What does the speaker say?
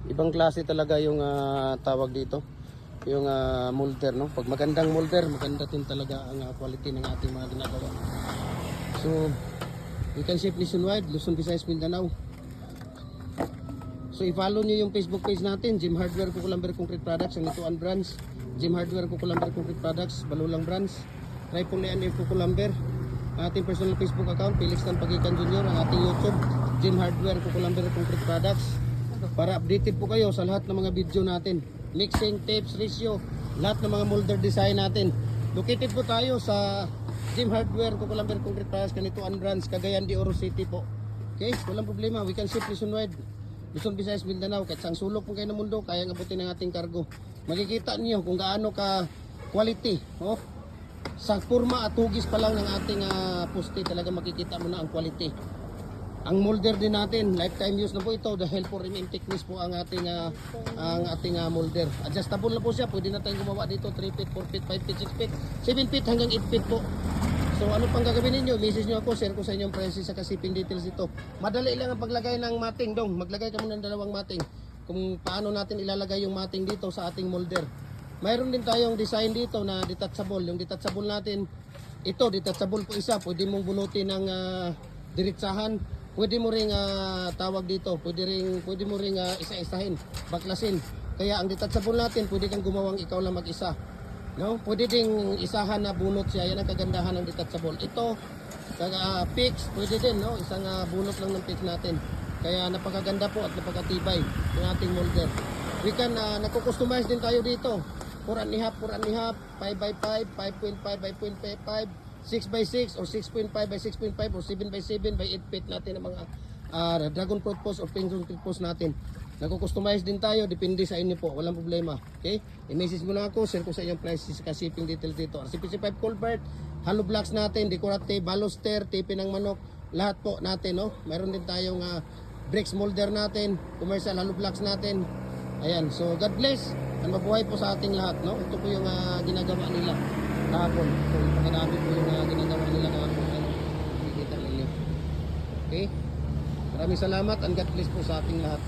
Ibang klase talaga yung tawag dito. Yung molder, no? Pag magandang molder, maganda din talaga ang quality ng ating mga ginagawa. So, you can ship nationwide, Luzon, Visayas, Mindanao. So, i-follow nyo yung Facebook page natin, Jim Hardware Cucumber Concrete Products, ang Ituan Branch. Jim Hardware Cucumber Concrete Products, Balulang Branch. Triple A and Cucumber. Ating personal Facebook account, Felix Tan Pagikan Jr. Ang ating YouTube, Jim Hardware Cucumber Concrete Products. Para updated po kayo sa lahat ng mga video natin. Mixing, tapes, ratio, lahat ng mga molder design natin. Located po tayo sa Jim Hardware Cucumber Concrete Products, Kanituan Branch, Cagayan de Oro City po. Okay, walang problema. We can ship nationwide. Luzon, Visayas, Mindanao. Kahit sang sulok po kayo ng mundo, kaya abutin ng ating cargo. Makikita niyo kung gaano ka quality. Oh, sa forma at hugis pa lang ng ating poste, talaga makikita mo na ang quality. Ang molder din natin, lifetime use na po ito dahil for remain thickness po ang ating molder. Adjustable na po siya, pwede na tayong gumawa dito 3 feet, 4 feet, 5 feet, 6 feet, 7 feet hanggang 8 feet po. So ano pang gagawin ninyo? Message nyo ako, share ko sa inyo ang prices sa shipping details dito. Madali lang ang paglagay ng mating, dong. Maglagay ka muna ng dalawang mating. Kung paano natin ilalagay yung mating dito sa ating molder. Mayroon din tayong design dito na detachable. Yung detachable natin, ito detachable po isa. Pwede mong bunutin ng diretsahan. Pwede mo ring tawag dito. Pwede mo ring isa-isahin, baklasin. Kaya ang detachable natin, pwede kang gumawang ikaw lang mag-isa. No? Pwede ding isahan na bunot siya. Yan ang kagandahan ng detachable. Ito, fix, pwede din, no? Isang bunot lang ng fix natin. Kaya napakaganda po at napakatibay ng ating molder. We can, nako-customize din tayo dito. 4.5, 4.5, 5x5, 5.5 by 5.5, 6x6 or 6.5 by 6.5 or 7x7 by 8 feet natin ang mga dragon fruit post or penguin fruit post natin. Nako-customize din tayo, depende sa inyo po, walang problema. Okay? I-message mo lang ako, share ko sa inyong prices sa shipping details dito. RCPC5 culvert, hollow blocks natin, decorative, baluster, tipi ng manok, lahat po natin, no? Mayroon din tayong bricks molder natin, commercial hollow blocks natin. Ayan, so God bless. Ang mabuhay po sa ating lahat, no? Ito po yung ginagawa nila kahapon. So, ipakinabi po yung ginagawa nila kahapon. Ano? Nakikita ninyo. Okay? Maraming salamat and God bless po sa ating lahat.